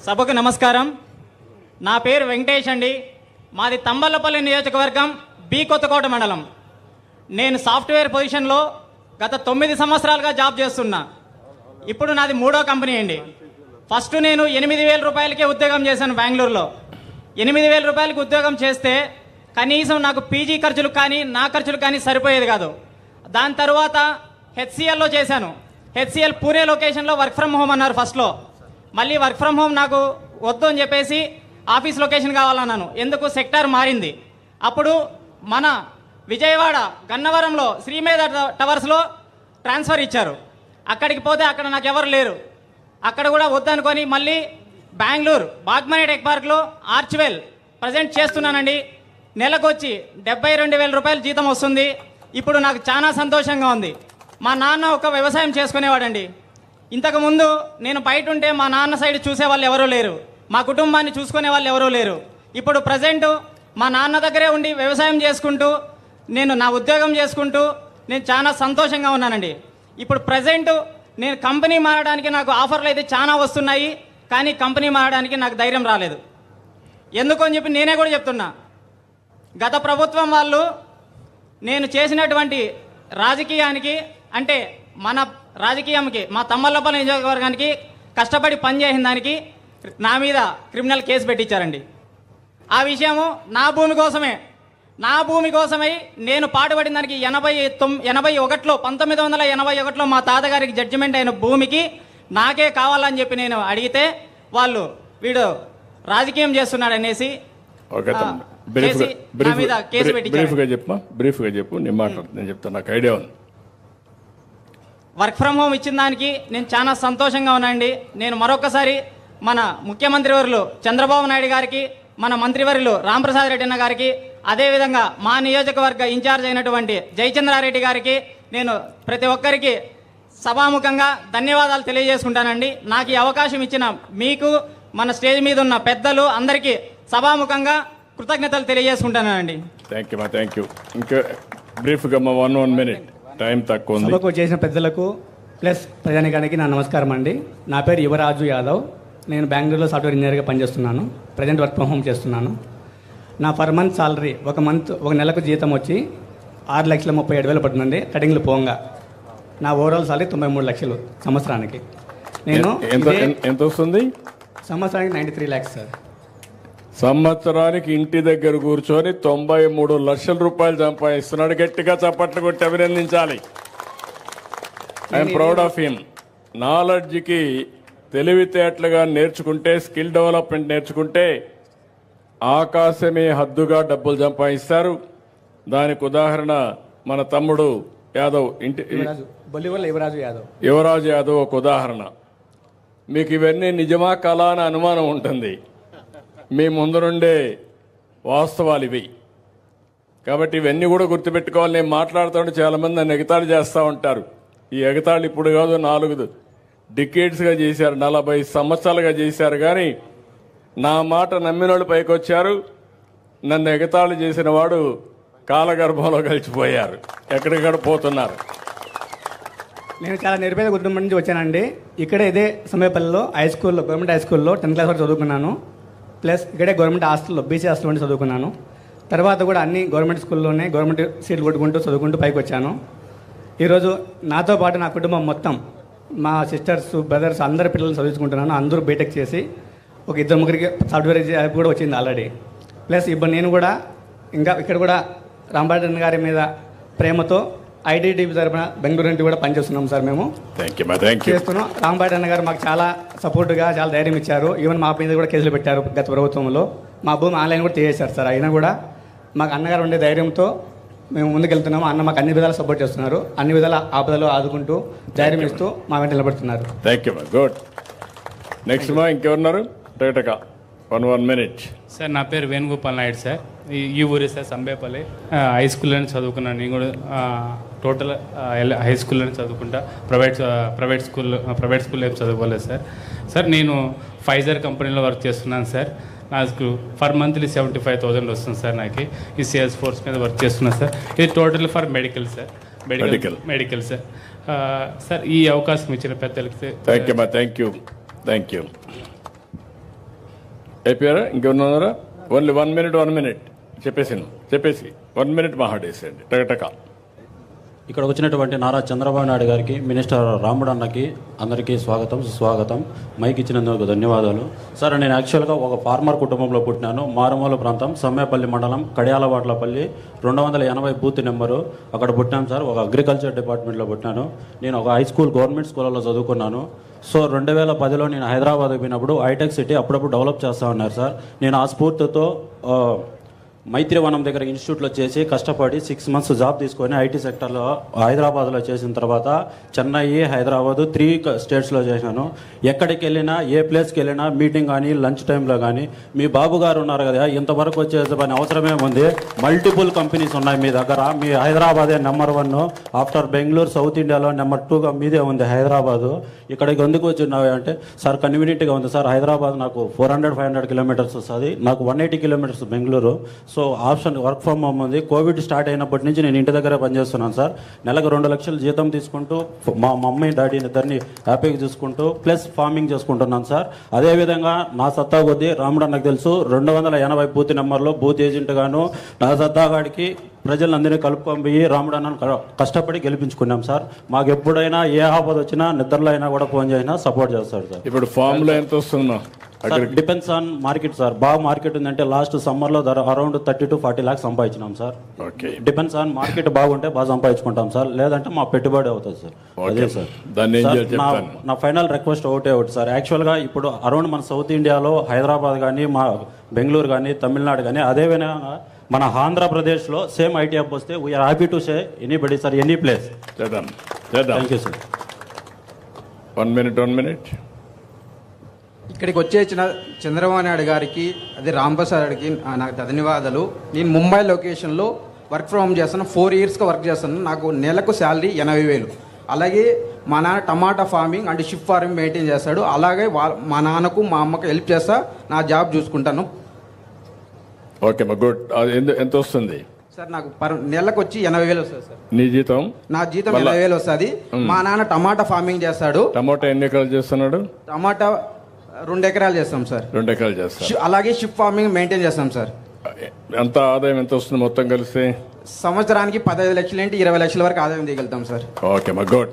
సభకు నమస్కారం. నా పేరు వెంకటేష్ అండి. మాది తంబలపల్లి నియోజకవర్గం, బి కొత్తకోట మండలం. నేను సాఫ్ట్వేర్ పొజిషన్లో గత 9 సంవత్సరాలుగా జాబ్ చేస్తున్నా. ఇప్పుడు నాది 3వ కంపెనీ అండి. ఫస్ట్ నేను 8,000 రూపాయలకే ఉద్యోగం చేశాను బెంగళూరులో. 8,000 రూపాయలకి ఉద్యోగం చేస్తే కనీసం నాకు పీజీ ఖర్చులు కానీ నా ఖర్చులు కానీ సరిపోయేది కాదు. దాని తర్వాత హెచ్సిఎల్లో చేశాను. హెచ్సిఎల్ పూణే లొకేషన్లో వర్క్ ఫ్రమ్ హోమ్ అన్నారు ఫస్ట్లో. మళ్ళీ వర్క్ ఫ్రమ్ హోమ్ నాకు వద్దు అని చెప్పేసి ఆఫీస్ లొకేషన్ కావాలన్నాను. ఎందుకు సెక్టార్ మారింది. అప్పుడు మన విజయవాడ గన్నవరంలో శ్రీమేధ టవర్స్లో ట్రాన్స్ఫర్ ఇచ్చారు. అక్కడికి పోతే అక్కడ నాకు ఎవరు లేరు. అక్కడ కూడా వద్దనుకొని మళ్ళీ బెంగళూరు బాగ్మనీ టెక్ పార్క్లో ఆర్చ్వెల్ ప్రజెంట్ చేస్తున్నానండి. నెలకొచ్చి 72,000 రూపాయలు జీతం వస్తుంది. ఇప్పుడు నాకు చాలా సంతోషంగా ఉంది. మా నాన్న ఒక వ్యవసాయం చేసుకునేవాడండి. ఇంతకుముందు నేను బయట ఉంటే మా నాన్న సైడ్ చూసే వాళ్ళు ఎవరూ లేరు, మా కుటుంబాన్ని చూసుకునే వాళ్ళు ఎవరూ లేరు. ఇప్పుడు ప్రజెంట్ మా నాన్న దగ్గరే ఉండి వ్యవసాయం చేసుకుంటూ నేను నా ఉద్యోగం చేసుకుంటూ నేను చాలా సంతోషంగా ఉన్నానండి. ఇప్పుడు ప్రజెంట్ నేను కంపెనీ మారడానికి నాకు ఆఫర్లు అయితే చాలా వస్తున్నాయి, కానీ కంపెనీ మారడానికి నాకు ధైర్యం రాలేదు. ఎందుకు అని చెప్పి నేనే కూడా చెప్తున్నా. గత ప్రభుత్వం వాళ్ళు నేను చేసినటువంటి రాజకీయానికి, అంటే మన రాజకీయంకి, మా తమ్మలపల్లి నియోజకవర్గానికి కష్టపడి పనిచేసిన దానికి నా మీద క్రిమినల్ కేసు పెట్టించారండి. ఆ విషయము నా భూమి కోసమే. నా భూమి కోసమై నేను పాటుపడిన దానికి 1981లో మా తాతగారికి జడ్జిమెంట్ అయిన భూమికి నాకే కావాలని చెప్పి నేను అడిగితే వాళ్ళు వీడు రాజకీయం చేస్తున్నాడు అనేసి నా మీద కేసు పెట్టించారు. బ్రీఫ్గా చెప్పు, నేను మాట్లాడుతాను, నేను చెప్తాను, నాకు ఐడియా ఉంది. వర్క్ ఫ్రమ్ హోమ్ ఇచ్చిన దానికి నేను చాలా సంతోషంగా ఉన్నానండి. నేను మరొకసారి మన ముఖ్యమంత్రి వర్యులు చంద్రబాబు నాయుడు గారికి, మన మంత్రివర్యులు రాంప్రసాద్ రెడ్డి అన్న గారికి, అదేవిధంగా మా నియోజకవర్గ ఇన్ఛార్జ్ అయినటువంటి జయచంద్రారెడ్డి గారికి నేను ప్రతి ఒక్కరికి సభాముఖంగా ధన్యవాదాలు తెలియజేసుకుంటానండి. నాకు ఈ అవకాశం ఇచ్చిన మీకు, మన స్టేజ్ మీద ఉన్న పెద్దలు అందరికీ సభాముఖంగా కృతజ్ఞతలు తెలియజేసుకుంటానండి. Thank you. ఇంకా బ్రీఫ్గా 1 minute టైం తక్కువ ఉంది. సభకు చేసిన పెద్దలకు ప్లస్ ప్రజానికానికి నా నమస్కారం అండి. నా పేరు యువరాజు యాదవ్. నేను బెంగళూరులో సాఫ్ట్వేర్ ఇంజనీర్గా పనిచేస్తున్నాను. ప్రజెంట్ వర్క్ ఫ్రమ్ హోమ్ చేస్తున్నాను. నా పర్ మంత్ సాలరీ ఒక నెలకు జీతం వచ్చి 6,37,000 పడుతుందండి. కటింగ్లు పోంగా నా ఓవరాల్ సాలరీ 93 లక్షలు సంవత్సరానికి. నేను ఎంత వస్తుంది? సంవత్సరానికి 93 lakhs సార్. సంవత్సరానికి ఇంటి దగ్గర కూర్చొని 93 లక్షల రూపాయలు సంపాదిస్తున్నాడు. గట్టిగా చప్పట్లు కొట్టి అభినందించాలి. I'm proud of him. నాలెడ్జ్కి తెలివితేటలుగా నేర్చుకుంటే, స్కిల్ డెవలప్మెంట్ నేర్చుకుంటే ఆకాశమే హద్దుగా డబ్బులు సంపాదిస్తారు. దానికి ఉదాహరణ మన తమ్ముడు యాదవ్, యువరాజు యాదవ్ ఒక ఉదాహరణ. మీకు ఇవన్నీ నిజమా కళ అని అనుమానం ఉంటుంది. మీ ముందు నుండే వాస్తవాలు ఇవి. కాబట్టి ఇవన్నీ కూడా గుర్తుపెట్టుకోవాలి. నేను మాట్లాడుతుంటే చాలామంది నన్ను ఎగతాళి చేస్తూ ఉంటారు. ఈ ఎగతాళి ఇప్పుడు కాదు, 4 డికేడ్స్గా చేశారు, 40 సంవత్సరాలుగా చేశారు. కానీ నా మాట నమ్మిన వాళ్ళు పైకి వచ్చారు. నన్ను ఎగతాళి చేసిన వాడు కాలగర్భంలో కలిసిపోయారు, ఎక్కడికక్కడ పోతున్నారు. నేను చాలా నిరుపేద కుటుంబం నుంచి వచ్చానండి. ఇక్కడ ఇదే సమయపల్లిలో గవర్నమెంట్ హై స్కూల్లో 10th క్లాస్ వరకు చదువుకున్నాను. ప్లస్ ఇక్కడే గవర్నమెంట్ హాస్టల్లో, బీసీ హాస్టల్ నుండి చదువుకున్నాను. తర్వాత కూడా అన్ని గవర్నమెంట్ స్కూల్లోనే గవర్నమెంట్ సీట్లు కొట్టుకుంటూ చదువుకుంటూ పైకి వచ్చాను. ఈరోజు నాతో పాటు నా కుటుంబం మొత్తం, మా సిస్టర్స్, బ్రదర్స్ అందరి పిల్లలు చదువుకుంటున్నాను. అందరూ బీటెక్ చేసి ఒక 2-3 సాఫ్ట్వేర్ జాబ్ కూడా వచ్చింది ఆల్రెడీ. ప్లస్ ఇప్పుడు నేను కూడా ఇంకా ఇక్కడ కూడా రాంబాటన్ గారి మీద ప్రేమతో ఐటీడీపీ తరఫున బెంగళూరు నుండి కూడా పనిచేస్తున్నాం సార్. మేము చేస్తున్నాం. రాంబాటన్ గారు మాకు చాలా సపోర్ట్గా, చాలా ధైర్యం ఇచ్చారు. ఈవెన్ మా మీద కూడా కేసులు పెట్టారు గత ప్రభుత్వంలో. మా భూమి ఆన్లైన్ కూడా తీసేశారు సార్. అయినా కూడా మాకు అన్నగారు ఉండే ధైర్యంతో మేము ముందుకెళ్తున్నాము. అన్న మాకు అన్ని విధాలు సపోర్ట్ చేస్తున్నారు. అన్ని విధాల ఆపదలు ఆదుకుంటూ ధైర్యం ఇస్తూ మా వెంట నిలబడుతున్నారు. గుడ్. నెక్స్ట్ మా ఇంకెవరున్నారు? 1 minute సార్. నా పేరు వేణుగోపాల్ నాయుడు సార్. ఈ ఊరే సార్, సంబేపల్లి. హై స్కూల్లోనే చదువుకున్నాను. నేను కూడా టోటల్ హై స్కూల్లోనే చదువుకుంటా. ప్రైవేట్ స్కూల్లో ఏం చదువుకోలేదు సార్. సార్ నేను ఫైజర్ కంపెనీలో వర్క్ చేస్తున్నాను సార్. నాకు ఫర్ మంత్లీ 75,000 వస్తుంది సార్. నాకు ఈ సేల్స్ ఫోర్స్ మీద వర్క్ చేస్తున్నాను సార్. ఇది total for medical sir. Medical sir. Sir ఈ అవకాశం ఇచ్చిన పెద్దలకి థ్యాంక్ యూ. అయిపోయారా? ఇంకెవరున్నారా? ఓన్లీ 1 minute చెప్పేసి 1 minute మాట్లాడేసేయండి టక. ఇక్కడ వచ్చినటువంటి నారా చంద్రబాబు నాయుడు గారికి, మినిస్టర్ రాముడు అన్నకి అందరికీ స్వాగతం, సుస్వాగతం. మైక్ ఇచ్చినందుకు ధన్యవాదాలు. సార్, నేను యాక్చువల్గా ఒక ఫార్మర్ కుటుంబంలో పుట్టినాను. మారుమూల ప్రాంతం, సమ్మేపల్లి మండలం, కడియాలవాట్లపల్లి, 280 బూత్ నెంబరు. అక్కడ పుట్టాను సార్. ఒక అగ్రికల్చర్ డిపార్ట్మెంట్లో పుట్టినాను. నేను ఒక హై స్కూల్, గవర్నమెంట్ స్కూల్లో చదువుకున్నాను. సో 2010లో నేను హైదరాబాద్ పోయినప్పుడు హైటెక్ సిటీ అప్పుడప్పుడు డెవలప్ చేస్తూ ఉన్నారు సార్. నేను ఆ స్ఫూర్తితో మైత్రివనం దగ్గర ఇన్స్టిట్యూట్లో చేసి కష్టపడి 6 months జాబ్ తీసుకొని ఐటీ సెక్టర్లో హైదరాబాద్లో చేసిన తర్వాత చెన్నై, హైదరాబాదు 3 స్టేట్స్లో చేశాను. ఎక్కడికి వెళ్ళినా, ఏ ప్లేస్కి వెళ్ళినా, మీటింగ్ కానీ, లంచ్ టైంలో కానీ, మీ బాబు గారు ఉన్నారు కదా, ఇంతవరకు వచ్చేసి పని అవసరమే ఉంది. మల్టిపుల్ కంపెనీస్ ఉన్నాయి మీ దగ్గర. మీ హైదరాబాదే నెంబర్ 1 ఆఫ్టర్ బెంగళూరు. సౌత్ ఇండియాలో నెంబర్ 2గా మీదే ఉంది హైదరాబాదు. ఇక్కడికి ఎందుకు వచ్చినావు అంటే, సార్ కన్వీనియంట్గా ఉంది సార్. హైదరాబాద్ నాకు 400-500 కిలోమీటర్స్ వస్తుంది. నాకు 180 kilometres Bengaluru. So option work from home ఉంది. కోవిడ్ స్టార్ట్ అయినప్పటి నుంచి నేను ఇంటి దగ్గరే పనిచేస్తున్నాను సార్. నెలకు 2 లక్షలు జీతం తీసుకుంటూ మా మమ్మీ డాడీని ఇద్దరిని హ్యాపీగా చూసుకుంటూ ప్లస్ ఫార్మింగ్ చేసుకుంటున్నాను సార్. అదేవిధంగా నా సత్తా కొద్దీ రాముడు నాకు తెలుసు 280 బూత్ నెంబర్లో బూత్ ఏజెంట్ గాను నా సత్తాగాడికి ప్రజలందరినీ కలుపుకొని పోయి రాముడు అన్నను కష్టపడి గెలిపించుకున్నాం సార్. మాకు ఎప్పుడైనా ఏ ఆపద వచ్చినా, నిద్రలో అయినా కూడా ఫోన్ చేసినా సపోర్ట్ చేస్తాడు సార్. ఇప్పుడు ఫామ్ లో ఎంత వస్తుందా? Depends on market sir. బాగా మార్కెట్ ఉందంటే లాస్ట్ సమ్మర్లో అరౌండ్ 30 to 40 lakhs సంపాదించినాం సార్. డిపెండ్స్ ఆన్ మార్కెట్ బాగుంటే బాగా సంపాదించుకుంటాం సార్. లేదంటే మా పెట్టుబడి అవుతుంది సార్. అదే సార్. నా ఫైనల్ రిక్వెస్ట్ ఒకటి సార్. యాక్చువల్గా ఇప్పుడు అరౌండ్ మన సౌత్ ఇండియాలో హైదరాబాద్ కానీ, మా బెంగళూరు కానీ, తమిళనాడు కానీ, అదేవిధంగా మన ఆంధ్రప్రదేశ్లో సేమ్ ఐటీ హబ్ వస్తే we are happy to say anybody sir, any place. Thank you sir. 1 minute. ఇక్కడికి వచ్చేసిన చంద్రబాబు నాయుడు గారికి, అదే రాంప్రసాద్ గారికి నాకు ధన్యవాదాలు. నేను ముంబై లొకేషన్లో వర్క్ ఫ్రమ్ హోమ్ చేస్తాను. 4 yearsగా వర్క్ చేస్తాను. నాకు నెలకు శాలరీ 80,000. అలాగే మా నాన్న టమాటా farming and sheep farming maintain చేస్తాడు. అలాగే మా నాన్నకు, మా అమ్మకు హెల్ప్ చేస్తా, నా జాబ్ చూసుకుంటాను. ఓకే మా గుడ్. ఎంత వస్తుంది సార్? నాకు నెలకు వచ్చి 80,000 వస్తుంది సార్. నీ జీతం? నా జీతం 80,000 వస్తుంది. మా నాన్న టమాటా ఫార్మింగ్ చేస్తాడు. టమాటా ఎన్ని ఎకరాలు చేస్తున్నాడు? టమాటా 2 ఎకరాలు చేస్తాం సార్. 2 ఎకరాలు చేస్తాం. అలాగే షిప్ ఫార్మింగ్ మెయింటైన్ చేస్తాం సార్. ఎంత ఆదాయం ఎంత వస్తుంది మొత్తం కలిసి? సంవత్సరానికి 15 లక్షల నుండి 20 లక్షల వరకు ఆదాయం తీయగలుగుతాం సార్. ఓకే మా గుడ్.